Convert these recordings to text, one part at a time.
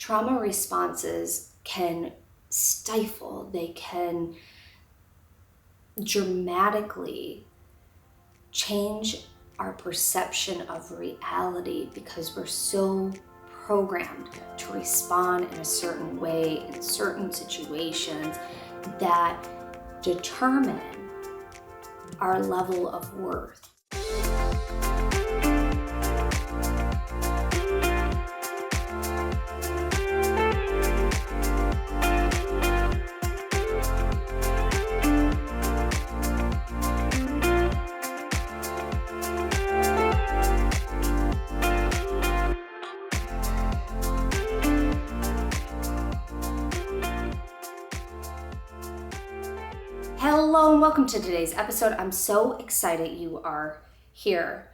trauma responses can stifle, they can dramatically change our perception of reality because we're so programmed to respond in a certain way in certain situations that determine our level of worth. Hello and welcome to today's episode. I'm so excited you are here.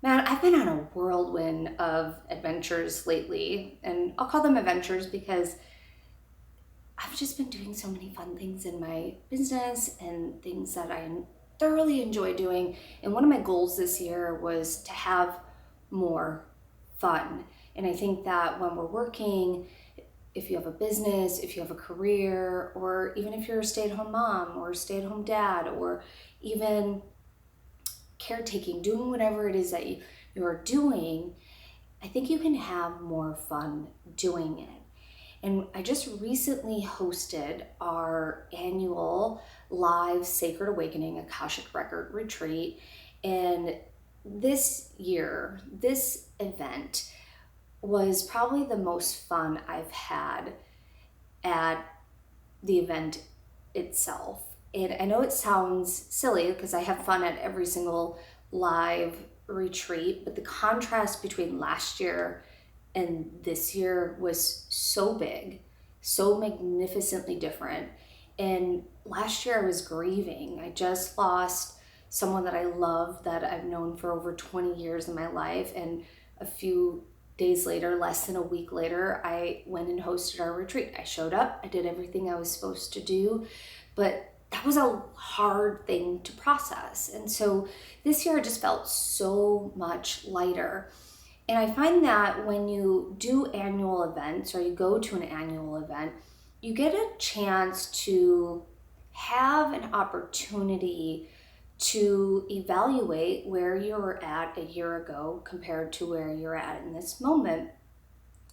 Man, I've been on a whirlwind of adventures lately, and I'll call them adventures because I've just been doing so many fun things in my business and things that I thoroughly enjoy doing. And one of my goals this year was to have more fun. And I think that when we're working, if you have a business, if you have a career, or even if you're a stay-at-home mom or a stay-at-home dad, or even caretaking, doing whatever it is that you're doing, I think you can have more fun doing it. And I just recently hosted our annual live Sacred Awakening Akashic Record retreat. And this year, this event was probably the most fun I've had at the event itself. And I know it sounds silly because I have fun at every single live retreat, but the contrast between last year and this year was so big, so magnificently different. And last year I was grieving. I just lost someone that I love, that I've known for over 20 years in my life, and a few days later, less than a week later, I went and hosted our retreat. I showed up, I did everything I was supposed to do, but that was a hard thing to process. And so this year I just felt so much lighter. And I find that when you do annual events or you go to an annual event, you get a chance to have an opportunity to evaluate where you were at a year ago compared to where you're at in this moment.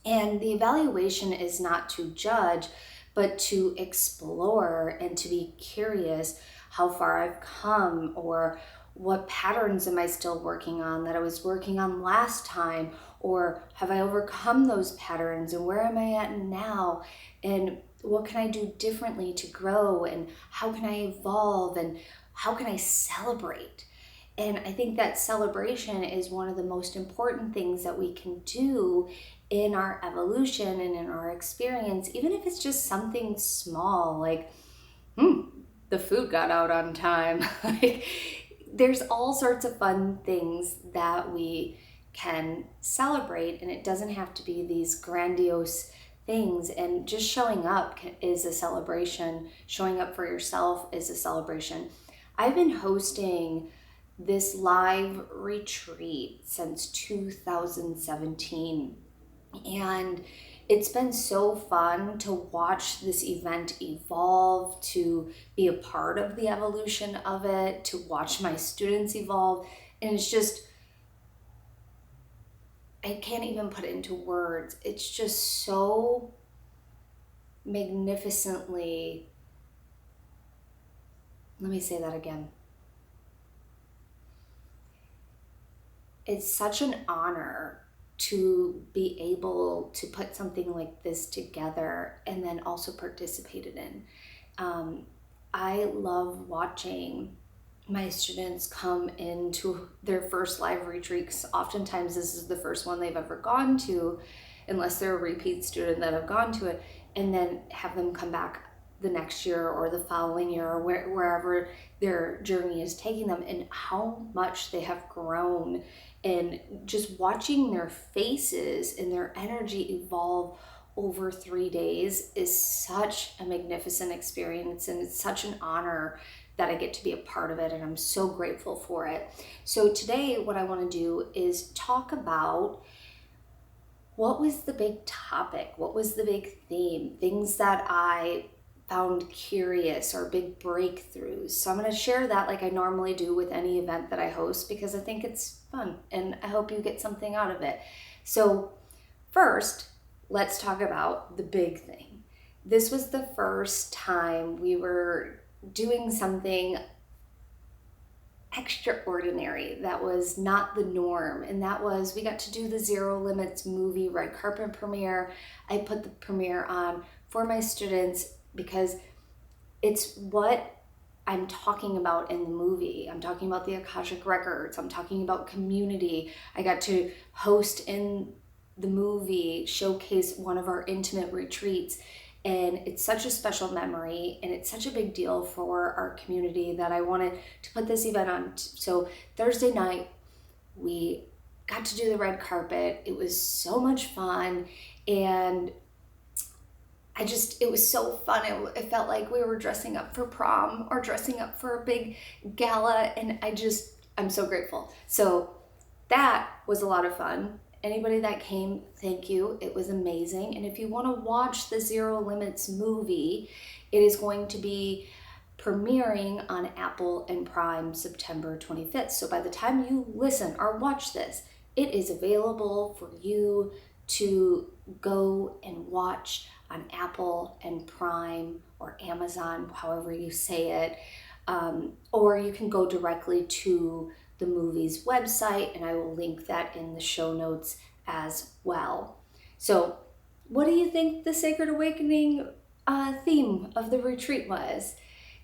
And the evaluation is not to judge, but to explore and to be curious how far I've come, or what patterns am I still working on that I was working on last time, or have I overcome those patterns, and where am I at now, and what can I do differently to grow, and how can I evolve, and how can I celebrate? And I think that celebration is one of the most important things that we can do in our evolution and in our experience, even if it's just something small, like, the food got out on time. Like, there's all sorts of fun things that we can celebrate, and it doesn't have to be these grandiose things. And just showing up is a celebration. Showing up for yourself is a celebration. I've been hosting this live retreat since 2017, and it's been so fun to watch this event evolve, to be a part of the evolution of it, to watch my students evolve. And it's just, I can't even put it into words. It's just so magnificently, let me say that again. It's such an honor to be able to put something like this together and then also participate in. I love watching my students come into their first live retreat, because oftentimes this is the first one they've ever gone to, unless they're a repeat student that have gone to it, and then have them come back the next year or the following year, or wherever their journey is taking them, and how much they have grown. And just watching their faces and their energy evolve over 3 days is such a magnificent experience, and it's such an honor that I get to be a part of it, and I'm so grateful for it. So today what I want to do is talk about what was the big topic? What was the big theme? Things that I found curious or big breakthroughs. So I'm going to share that like I normally do with any event that I host because I think it's fun and I hope you get something out of it. So first, let's talk about the big thing. This was the first time we were doing something extraordinary that was not the norm, and that was we got to do the Zero Limits movie red carpet premiere. I put the premiere on for my students because it's what I'm talking about in the movie. I'm talking about the Akashic Records. I'm talking about community. I got to host in the movie, showcase one of our intimate retreats. And it's such a special memory and it's such a big deal for our community that I wanted to put this event on. So Thursday night, we got to do the red carpet. It was so much fun. And it was so fun. It felt like we were dressing up for prom or dressing up for a big gala. And I'm so grateful. So that was a lot of fun. Anybody that came, thank you. It was amazing. And if you want to watch the Zero Limits movie, it is going to be premiering on Apple and Prime September 25th. So by the time you listen or watch this, it is available for you to go and watch on Apple and Prime or Amazon, however you say it. Or you can go directly to the movie's website, and I will link that in the show notes as well. So what do you think the Sacred Awakening theme of the retreat was?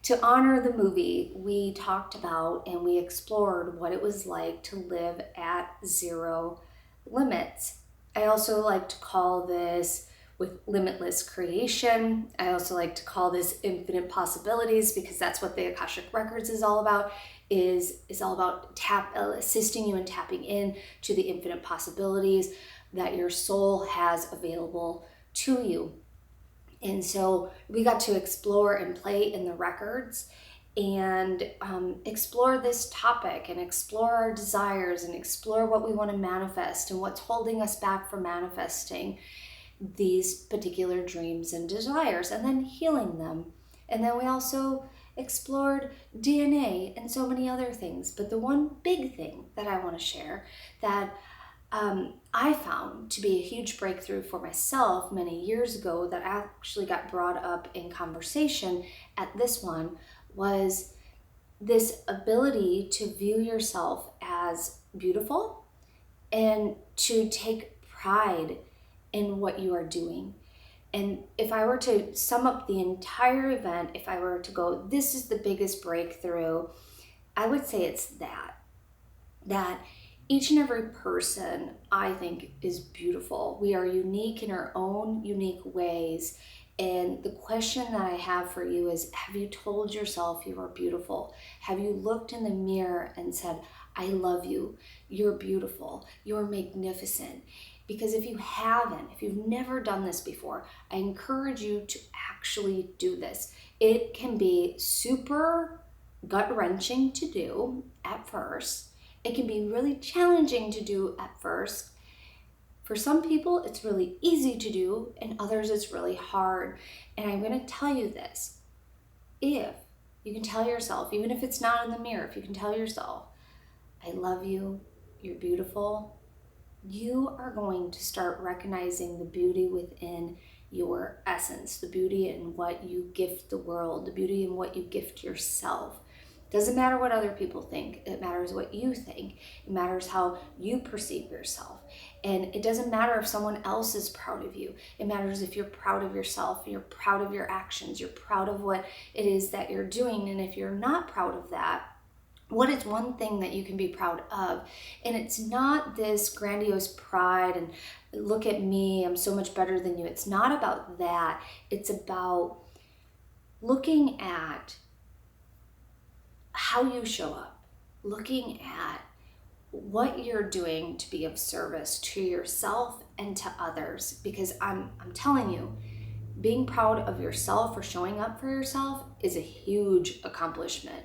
To honor the movie, we talked about and we explored what it was like to live at zero limits. I also like to call this with limitless creation. I also like to call this infinite possibilities because that's what the Akashic Records is all about. Is all about assisting you in tapping in to the infinite possibilities that your soul has available to you. And so we got to explore and play in the records and explore this topic and explore our desires and explore what we want to manifest and what's holding us back from manifesting these particular dreams and desires and then healing them. And then we also explored DNA and so many other things. But the one big thing that I want to share that I found to be a huge breakthrough for myself many years ago that actually got brought up in conversation at this one was this ability to view yourself as beautiful and to take pride in what you are doing. And if I were to sum up the entire event, if I were to go, this is the biggest breakthrough, I would say it's that each and every person, I think, is beautiful. We are unique in our own unique ways. And the question that I have for you is, have you told yourself you are beautiful? Have you looked in the mirror and said, I love you, you're beautiful, you're magnificent? Because if you haven't, if you've never done this before, I encourage you to actually do this. It can be super gut-wrenching to do at first. It can be really challenging to do at first. For some people, it's really easy to do, and others it's really hard. And I'm going to tell you this. If you can tell yourself, even if it's not in the mirror, if you can tell yourself, I love you, you're beautiful, you are going to start recognizing the beauty within your essence, the beauty in what you gift the world, the beauty in what you gift yourself. It doesn't matter what other people think. It matters what you think. It matters how you perceive yourself. And it doesn't matter if someone else is proud of you. It matters if you're proud of yourself, you're proud of your actions, you're proud of what it is that you're doing. And if you're not proud of that, what is one thing that you can be proud of? And it's not this grandiose pride and look at me, I'm so much better than you. It's not about that. It's about looking at how you show up, looking at what you're doing to be of service to yourself and to others. Because I'm telling you, being proud of yourself or showing up for yourself is a huge accomplishment.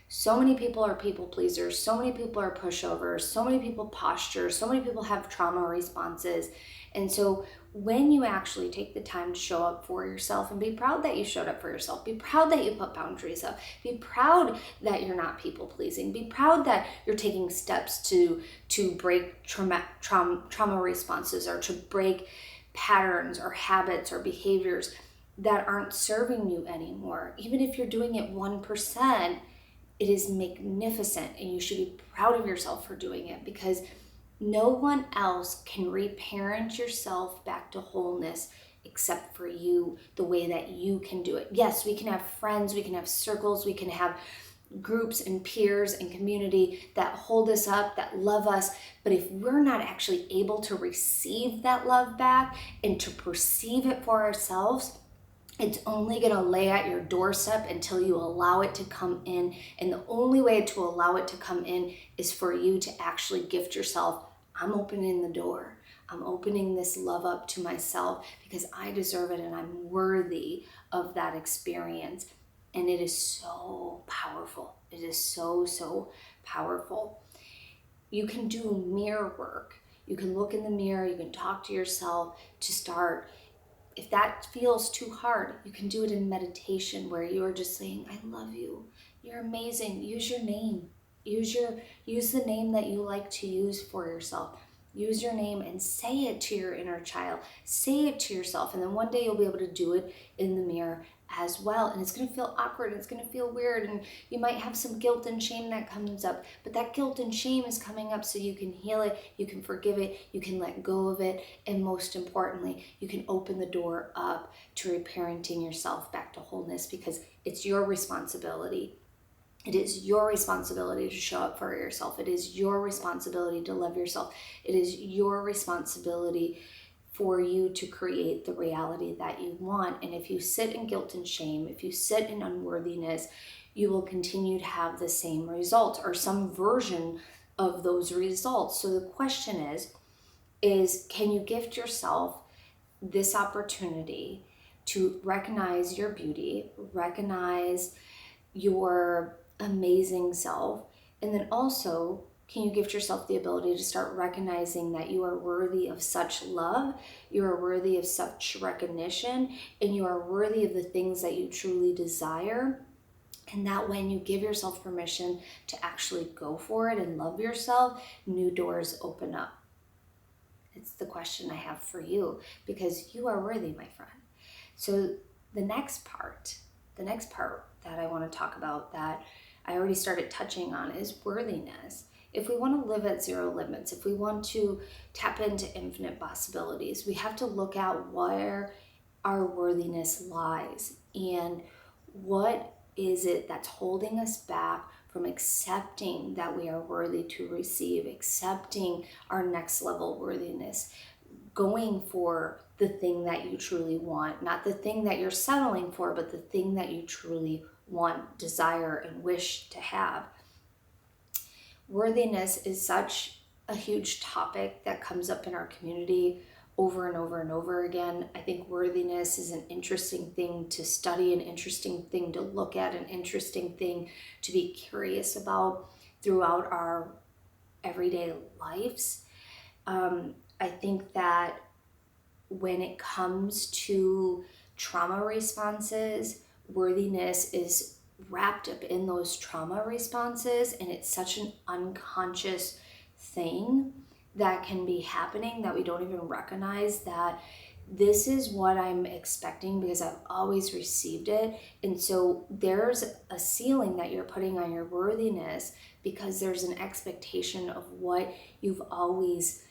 So many people are people pleasers, so many people are pushovers, so many people posture, so many people have trauma responses. And so when you actually take the time to show up for yourself and be proud that you showed up for yourself, be proud that you put boundaries up, be proud that you're not people pleasing, be proud that you're taking steps to break trauma responses, or to break patterns or habits or behaviors that aren't serving you anymore. Even if you're doing it 1%, it is magnificent, and you should be proud of yourself for doing it, because no one else can reparent yourself back to wholeness except for you, the way that you can do it. Yes, we can have friends, we can have circles, we can have groups and peers and community that hold us up, that love us. But if we're not actually able to receive that love back and to perceive it for ourselves, it's only going to lay at your doorstep until you allow it to come in. And the only way to allow it to come in is for you to actually gift yourself. I'm opening the door. I'm opening this love up to myself because I deserve it and I'm worthy of that experience. And it is so powerful. It is so, so powerful. You can do mirror work. You can look in the mirror. You can talk to yourself to start. If that feels too hard, you can do it in meditation, where you are just saying, I love you. You're amazing. Use your name. Use the name that you like to use for yourself. Use your name and say it to your inner child. Say it to yourself. And then one day you'll be able to do it in the mirror as well. And it's going to feel awkward. And it's going to feel weird. And you might have some guilt and shame that comes up. But that guilt and shame is coming up so you can heal it. You can forgive it. You can let go of it. And most importantly, you can open the door up to reparenting yourself back to wholeness, because it's your responsibility. It is your responsibility to show up for yourself. It is your responsibility to love yourself. It is your responsibility for you to create the reality that you want. And if you sit in guilt and shame, if you sit in unworthiness, you will continue to have the same results or some version of those results. So the question is can you gift yourself this opportunity to recognize your beauty, recognize your amazing self, and then also can you gift yourself the ability to start recognizing that you are worthy of such love, you are worthy of such recognition, and you are worthy of the things that you truly desire. And that when you give yourself permission to actually go for it and love yourself, new doors open up. It's the question I have for you, because you are worthy, my friend. So the next part that I want to talk about, that I already started touching on, is worthiness. If we want to live at zero limits, if we want to tap into infinite possibilities, we have to look at where our worthiness lies and what is it that's holding us back from accepting that we are worthy to receive, accepting our next level worthiness, going for the thing that you truly want, not the thing that you're settling for, but the thing that you truly want, desire, and wish to have. Worthiness is such a huge topic that comes up in our community over and over and over again. I think worthiness is an interesting thing to study, an interesting thing to look at, an interesting thing to be curious about throughout our everyday lives. I think that when it comes to trauma responses, worthiness is wrapped up in those trauma responses, and it's such an unconscious thing that can be happening that we don't even recognize that this is what I'm expecting because I've always received it. And so there's a ceiling that you're putting on your worthiness because there's an expectation of what you've always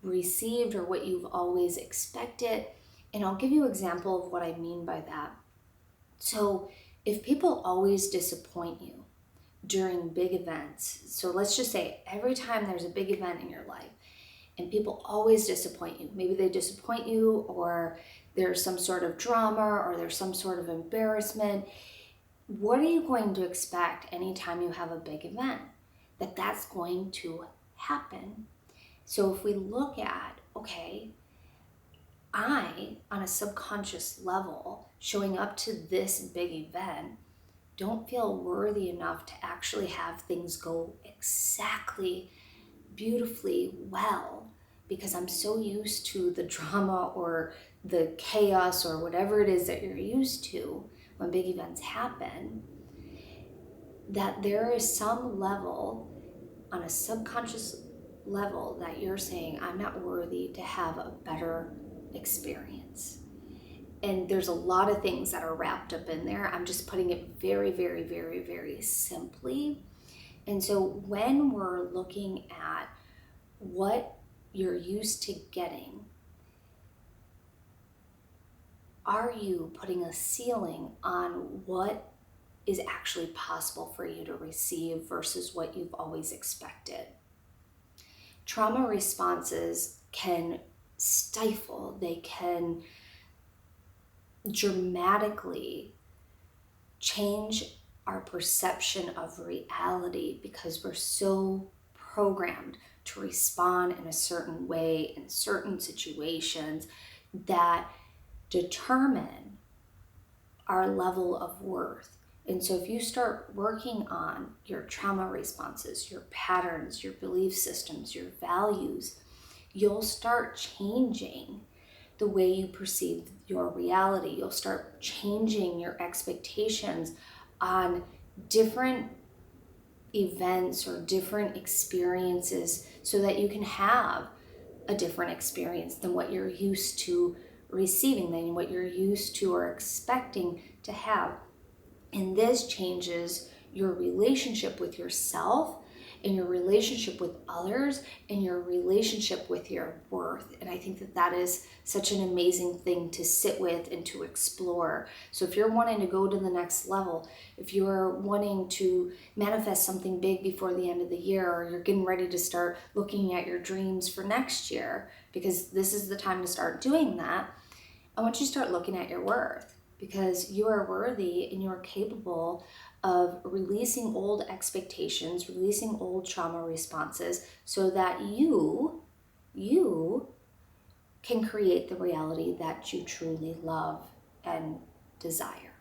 received or what you've always expected. And I'll give you an example of what I mean by that. So if people always disappoint you during big events, so let's just say every time there's a big event in your life and people always disappoint you, maybe they disappoint you or there's some sort of drama or there's some sort of embarrassment, what are you going to expect anytime you have a big event? That's going to happen. So if we look at, okay, I, on a subconscious level, showing up to this big event, don't feel worthy enough to actually have things go exactly beautifully well, because I'm so used to the drama or the chaos or whatever it is that you're used to when big events happen, that there is some level on a subconscious level that you're saying, I'm not worthy to have a better experience. And there's a lot of things that are wrapped up in there. I'm just putting it very, very, very, very simply. And so when we're looking at what you're used to getting, are you putting a ceiling on what is actually possible for you to receive versus what you've always expected? Trauma responses can stifle, they can dramatically change our perception of reality because we're so programmed to respond in a certain way in certain situations that determine our level of worth. And so if you start working on your trauma responses, your patterns, your belief systems, your values, you'll start changing the way you perceive your reality. You'll start changing your expectations on different events or different experiences so that you can have a different experience than what you're used to receiving, than what you're used to or expecting to have. And this changes your relationship with yourself and your relationship with others and your relationship with your worth. And I think that that is such an amazing thing to sit with and to explore. So if you're wanting to go to the next level, if you're wanting to manifest something big before the end of the year, or you're getting ready to start looking at your dreams for next year, because this is the time to start doing that, I want you to start looking at your worth, because you are worthy and you are capable of releasing old expectations, releasing old trauma responses so that you can create the reality that you truly love and desire.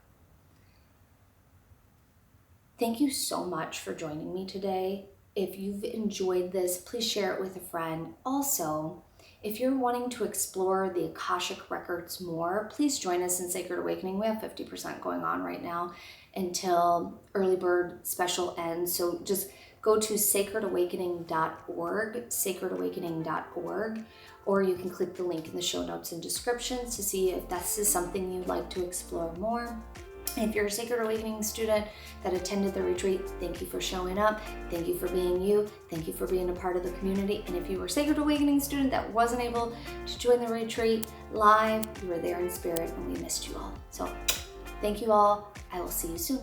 Thank you so much for joining me today. If you've enjoyed this, please share it with a friend. Also, if you're wanting to explore the Akashic Records more, please join us in Sacred Awakening. We have 50% going on right now until early bird special ends. So just go to sacredawakening.org, sacredawakening.org, or you can click the link in the show notes and descriptions to see if this is something you'd like to explore more. If you're a Sacred Awakening student that attended the retreat, thank you for showing up. Thank you for being you. Thank you for being a part of the community. And if you were a Sacred Awakening student that wasn't able to join the retreat live, you were there in spirit and we missed you all. So thank you all. I will see you soon.